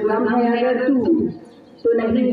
गम है अगर तू तो नहीं